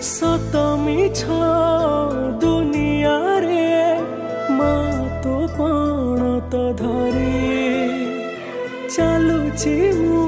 सत मिछ दुनिया रे माँ तो पण तो धरी चलुची मु